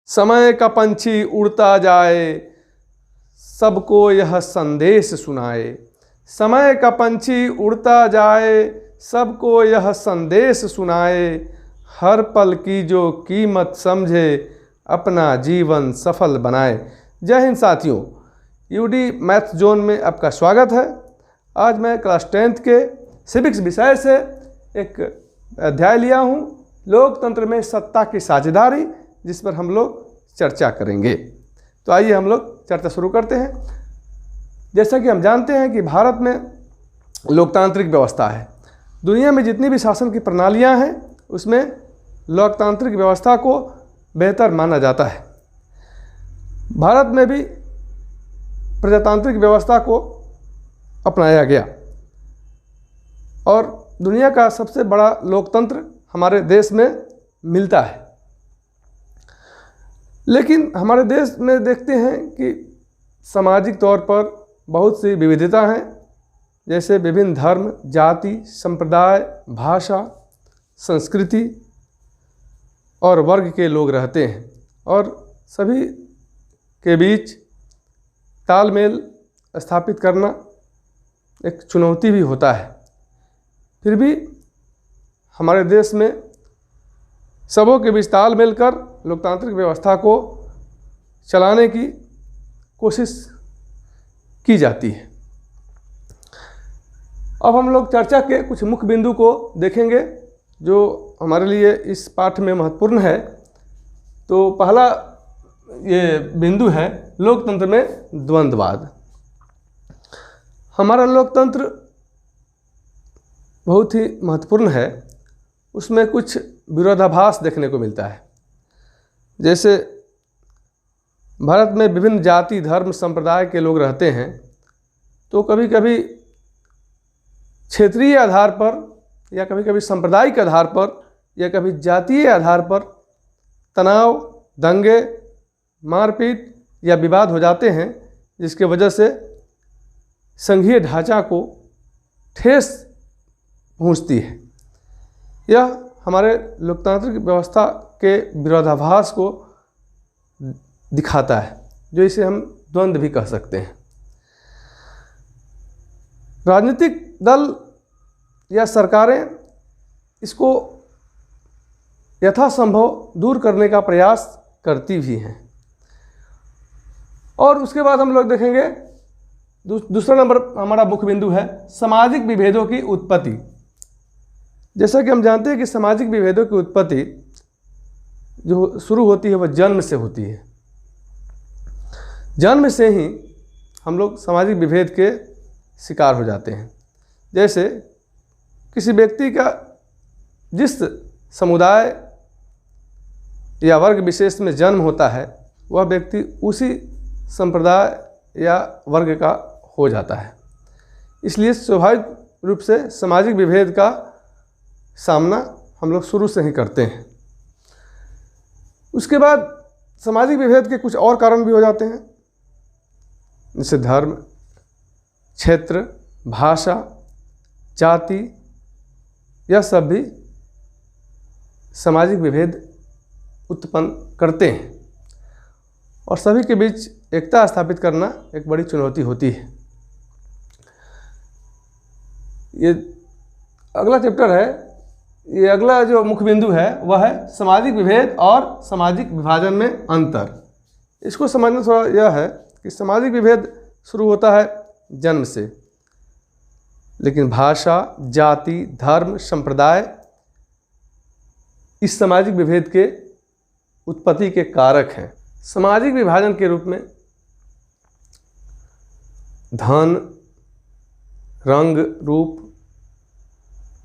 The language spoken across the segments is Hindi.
समय का पंछी उड़ता जाए, सबको यह संदेश सुनाए। समय का पंछी उड़ता जाए, सबको यह संदेश सुनाए। हर पल की जो कीमत समझे, अपना जीवन सफल बनाए। जय हिंद साथियों, यूडी मैथ जोन में आपका स्वागत है। आज मैं क्लास 10th के सिविक्स विषय से एक अध्याय लिया हूँ, लोकतंत्र में सत्ता की साझेदारी, जिस पर हम लोग चर्चा करेंगे। तो आइए हम लोग चर्चा शुरू करते हैं। जैसा कि हम जानते हैं कि भारत में लोकतांत्रिक व्यवस्था है। दुनिया में जितनी भी शासन की प्रणालियां हैं, उसमें लोकतांत्रिक व्यवस्था को बेहतर माना जाता है। भारत में भी प्रजातांत्रिक व्यवस्था को अपनाया गया और दुनिया का सबसे बड़ा लोकतंत्र हमारे देश में मिलता है। लेकिन हमारे देश में देखते हैं कि सामाजिक तौर पर बहुत सी विविधता हैं, जैसे विभिन्न धर्म, जाति, संप्रदाय, भाषा, संस्कृति और वर्ग के लोग रहते हैं और सभी के बीच तालमेल स्थापित करना एक चुनौती भी होता है। फिर भी हमारे देश में सबों के बीच तालमेल कर लोकतांत्रिक व्यवस्था को चलाने की कोशिश की जाती है। अब हम लोग चर्चा के कुछ मुख्य बिंदु को देखेंगे जो हमारे लिए इस पाठ में महत्वपूर्ण है। तो पहला ये बिंदु है लोकतंत्र में द्वंद्ववाद। हमारा लोकतंत्र बहुत ही महत्वपूर्ण है, उसमें कुछ विरोधाभास देखने को मिलता है। जैसे भारत में विभिन्न जाति, धर्म, संप्रदाय के लोग रहते हैं, तो कभी कभी क्षेत्रीय आधार पर या कभी कभी सांप्रदायिक आधार पर या कभी जातीय आधार पर तनाव, दंगे, मारपीट या विवाद हो जाते हैं, जिसके वजह से संघीय ढांचा को ठेस पहुंचती है। यह हमारे लोकतांत्रिक व्यवस्था के विरोधाभास को दिखाता है, जो इसे हम द्वंद्व भी कह सकते हैं। राजनीतिक दल या सरकारें इसको यथासंभव दूर करने का प्रयास करती भी हैं। और उसके बाद हम लोग देखेंगे दूसरा नंबर हमारा मुख्य बिंदु है सामाजिक विभेदों की उत्पत्ति। जैसा कि हम जानते हैं कि सामाजिक विभेदों की उत्पत्ति जो शुरू होती है वह जन्म से होती है। जन्म से ही हम लोग सामाजिक विभेद के शिकार हो जाते हैं। जैसे किसी व्यक्ति का जिस समुदाय या वर्ग विशेष में जन्म होता है, वह व्यक्ति उसी संप्रदाय या वर्ग का हो जाता है। इसलिए स्वाभाविक रूप से सामाजिक विभेद का सामना हम लोग शुरू से ही करते हैं। उसके बाद सामाजिक विभेद के कुछ और कारण भी हो जाते हैं, जैसे धर्म, क्षेत्र, भाषा, जाति, यह सब भी सामाजिक विभेद उत्पन्न करते हैं और सभी के बीच एकता स्थापित करना एक बड़ी चुनौती होती है। ये अगला चैप्टर है, ये अगला जो मुख्य बिंदु है वह है सामाजिक विभेद और सामाजिक विभाजन में अंतर। इसको समझना थोड़ा यह है कि सामाजिक विभेद शुरू होता है जन्म से, लेकिन भाषा, जाति, धर्म, संप्रदाय इस सामाजिक विभेद के उत्पत्ति के कारक हैं। सामाजिक विभाजन के रूप में धन, रंग, रूप,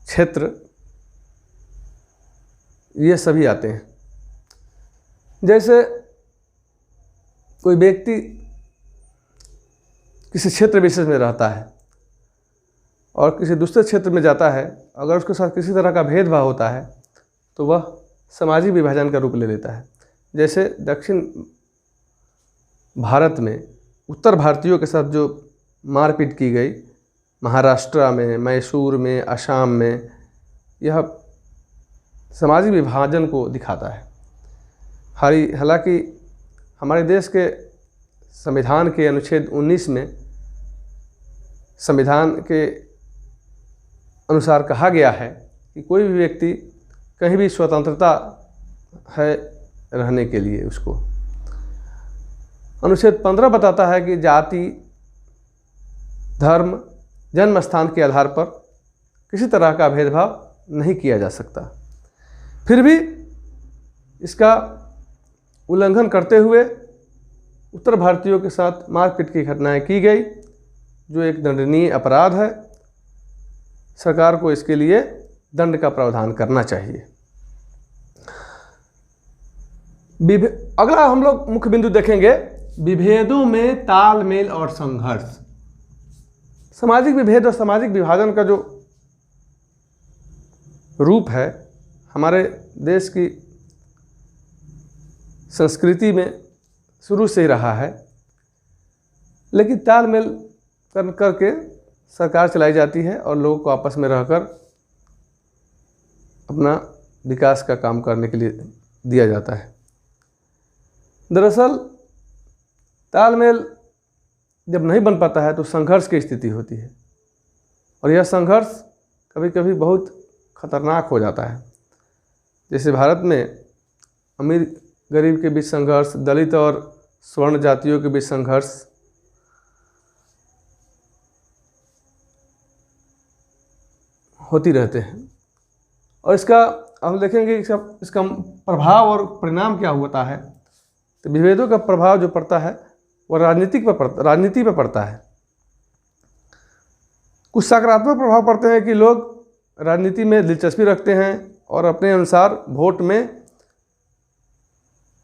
क्षेत्र, ये सभी आते हैं। जैसे कोई व्यक्ति किसी क्षेत्र विशेष में रहता है और किसी दूसरे क्षेत्र में जाता है, अगर उसके साथ किसी तरह का भेदभाव होता है तो वह सामाजिक विभाजन का रूप ले लेता है। जैसे दक्षिण भारत में उत्तर भारतीयों के साथ जो मारपीट की गई, महाराष्ट्र में, मैसूर में, असम में, यह सामाजिक विभाजन को दिखाता है। हालांकि हमारे देश के संविधान के अनुच्छेद 19 में संविधान के अनुसार कहा गया है कि कोई भी व्यक्ति कहीं भी स्वतंत्रता है रहने के लिए उसको। अनुच्छेद 15 बताता है कि जाति, धर्म, जन्म स्थान के आधार पर किसी तरह का भेदभाव नहीं किया जा सकता। फिर भी इसका उल्लंघन करते हुए उत्तर भारतीयों के साथ मारपीट की घटनाएं की गई, जो एक दंडनीय अपराध है। सरकार को इसके लिए दंड का प्रावधान करना चाहिए। अगला हम लोग मुख्य बिंदु देखेंगे, विभेदों में तालमेल और संघर्ष। सामाजिक विभेद और सामाजिक विभाजन का जो रूप है हमारे देश की संस्कृति में शुरू से ही रहा है, लेकिन तालमेल करके सरकार चलाई जाती है और लोगों को आपस में रहकर अपना विकास का काम करने के लिए दिया जाता है। दरअसल तालमेल जब नहीं बन पाता है तो संघर्ष की स्थिति होती है, और यह संघर्ष कभी कभी बहुत खतरनाक हो जाता है। जैसे भारत में अमीर गरीब के बीच संघर्ष, दलित और स्वर्ण जातियों के बीच संघर्ष, होती रहते हैं। और इसका हम देखेंगे इसका प्रभाव और परिणाम क्या होता है। तो विभेदों का प्रभाव जो पड़ता है वह राजनीति पर पड़ता है। कुछ सकारात्मक प्रभाव पड़ते हैं कि लोग राजनीति में दिलचस्पी रखते हैं और अपने अनुसार वोट में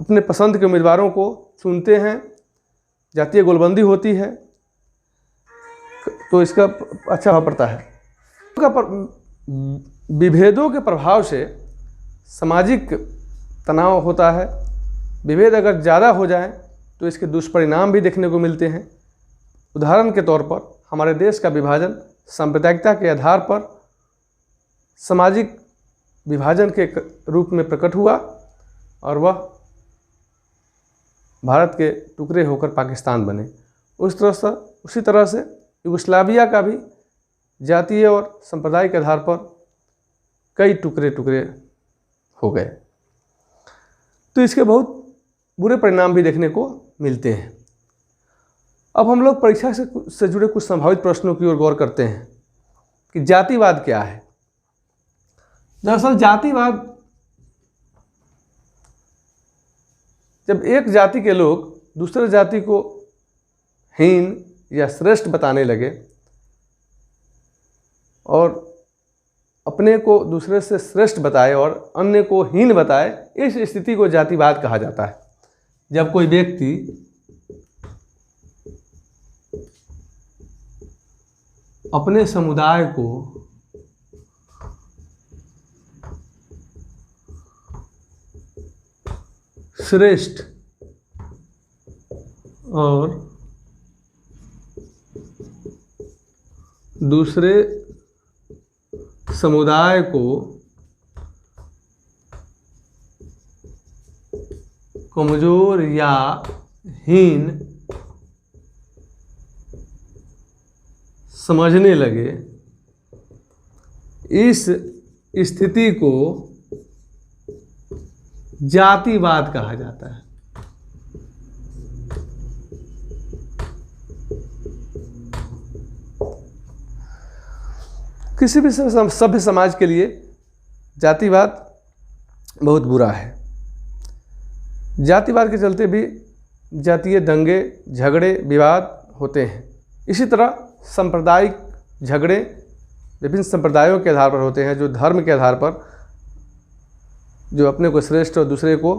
अपने पसंद के उम्मीदवारों को चुनते हैं। जातीय गोलबंदी होती है तो इसका अच्छा प्रभाव पड़ता है। विभेदों के प्रभाव से सामाजिक तनाव होता है। विभेद अगर ज़्यादा हो जाए तो इसके दुष्परिणाम भी देखने को मिलते हैं। उदाहरण के तौर पर हमारे देश का विभाजन सांप्रदायिकता के आधार पर सामाजिक विभाजन के रूप में प्रकट हुआ और वह भारत के टुकड़े होकर पाकिस्तान बने। उसी तरह से युगोस्लाविया का भी जातीय और सांप्रदायिक आधार पर कई टुकड़े हो गए। तो इसके बहुत बुरे परिणाम भी देखने को मिलते हैं। अब हम लोग परीक्षा से जुड़े कुछ संभावित प्रश्नों की ओर गौर करते हैं कि जातिवाद क्या है। दरअसल जातिवाद जब एक जाति के लोग दूसरे जाति को हीन या श्रेष्ठ बताने लगे और अपने को दूसरे से श्रेष्ठ बताए और अन्य को हीन बताए, इस स्थिति को जातिवाद कहा जाता है। जब कोई व्यक्ति अपने समुदाय को श्रेष्ठ और दूसरे समुदाय को कमजोर या हीन समझने लगे, इस स्थिति को जातिवाद कहा जाता है। किसी भी सभ्य समाज के लिए जातिवाद बहुत बुरा है। जातिवाद के चलते भी जातीय दंगे, झगड़े, विवाद होते हैं। इसी तरह सांप्रदायिक झगड़े विभिन्न संप्रदायों के आधार पर होते हैं, जो धर्म के आधार पर जो अपने को श्रेष्ठ और दूसरे को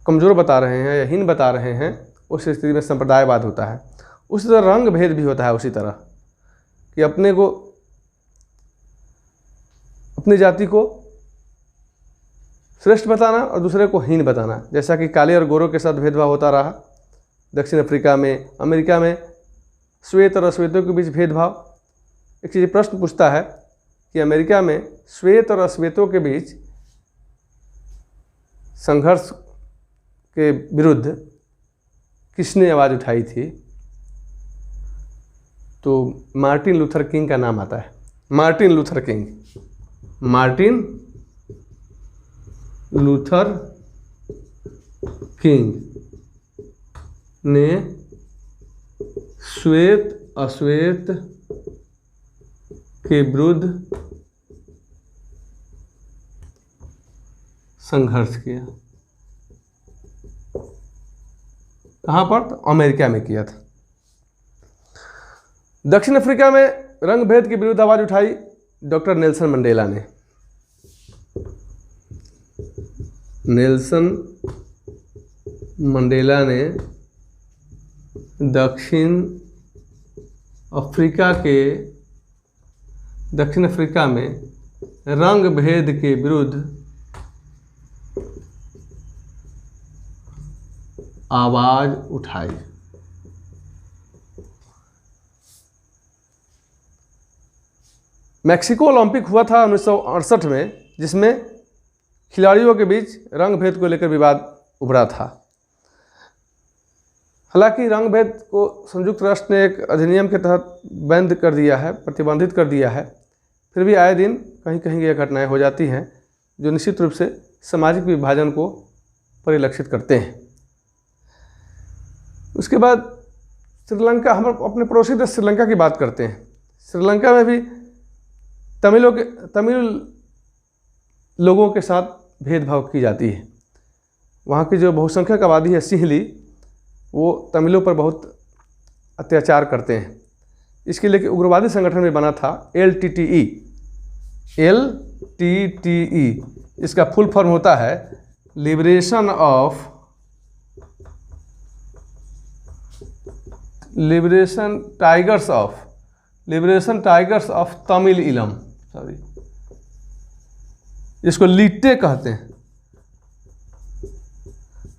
कमज़ोर बता रहे हैं या हीन बता रहे हैं, उस स्थिति में संप्रदायवाद होता है। उसी तरह रंग भेद भी होता है, उसी तरह कि अपने को, अपनी जाति को श्रेष्ठ बताना और दूसरे को हीन बताना। जैसा कि काले और गोरों के साथ भेदभाव होता रहा दक्षिण अफ्रीका में, अमेरिका में श्वेत और अश्वेतों के बीच भेदभाव। एक चीज़ प्रश्न पूछता है कि अमेरिका में श्वेत और अश्वेतों के बीच संघर्ष के विरुद्ध किसने आवाज़ उठाई थी, तो मार्टिन लूथर किंग का नाम आता है। Martin Luther king, Martin Luther king ने श्वेत अश्वेत के विरुद्ध संघर्ष किया। कहाँ पर? तो अमेरिका में किया था। दक्षिण अफ्रीका में रंग भेद के विरुद्ध आवाज उठाई डॉक्टर नेल्सन मंडेला ने। नेल्सन मंडेला ने दक्षिण अफ्रीका में रंग भेद के विरुद्ध आवाज उठाई। मैक्सिको ओलंपिक हुआ था 1968 में, जिसमें खिलाड़ियों के बीच रंग भेद को लेकर विवाद उभरा था। हालांकि रंग भेद को संयुक्त राष्ट्र ने एक अधिनियम के तहत बंद कर दिया है, प्रतिबंधित कर दिया है, फिर भी आए दिन कहीं कहीं ये घटनाएं हो जाती हैं जो निश्चित रूप से सामाजिक विभाजन को परिलक्षित करते हैं। उसके बाद श्रीलंका, हम अपने पड़ोसी देश श्रीलंका की बात करते हैं। श्रीलंका में भी तमिल लोगों के साथ भेदभाव की जाती है। वहाँ की जो बहुसंख्यक आबादी है सिंहली, वो तमिलों पर बहुत अत्याचार करते हैं। इसके लिए उग्रवादी संगठन भी बना था LTTE। इसका फुल फॉर्म होता है लिबरेशन टाइगर्स ऑफ तमिल इलम, सॉरी, इसको लिट्टे कहते हैं।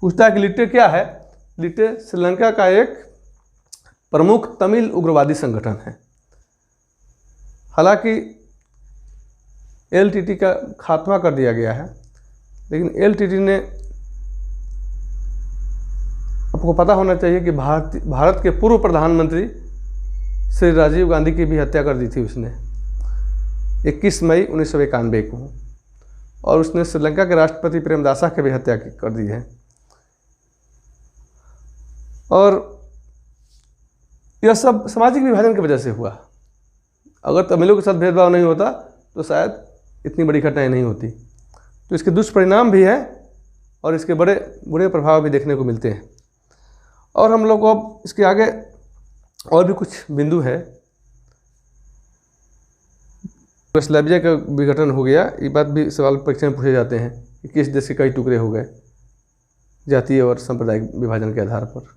पूछता है कि लिट्टे क्या है? लिट्टे श्रीलंका का एक प्रमुख तमिल उग्रवादी संगठन है। हालांकि LTT का खात्मा कर दिया गया है, लेकिन LTT ने, आपको पता होना चाहिए कि भारत के पूर्व प्रधानमंत्री श्री राजीव गांधी की भी हत्या कर दी थी उसने 21 मई 1991 को, और उसने श्रीलंका के राष्ट्रपति प्रेमदासा की भी हत्या कर दी है। और यह सब सामाजिक विभाजन की वजह से हुआ। अगर तमिलों के साथ भेदभाव नहीं होता तो शायद इतनी बड़ी घटनाएं नहीं होती। तो इसके दुष्परिणाम भी हैं और इसके बड़े बुरे प्रभाव भी देखने को मिलते हैं। और हम लोग को अब इसके आगे और भी कुछ बिंदु है। युगोस्लाविया का विघटन हो गया, ये बात भी सवाल परीक्षा में पूछे जाते हैं कि किस देश के कई टुकड़े हो गए जातीय और सांप्रदायिक विभाजन के आधार पर।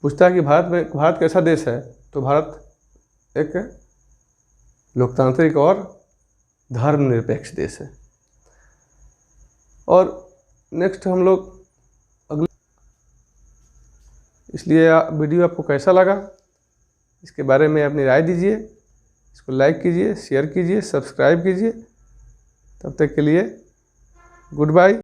पूछता है कि भारत कैसा देश है, तो भारत एक लोकतांत्रिक और धर्मनिरपेक्ष देश है। और नेक्स्ट हम लोग अगले, इसलिए वीडियो आपको कैसा लगा इसके बारे में अपनी राय दीजिए। इसको लाइक कीजिए, शेयर कीजिए, सब्सक्राइब कीजिए। तब तक के लिए गुड बाय।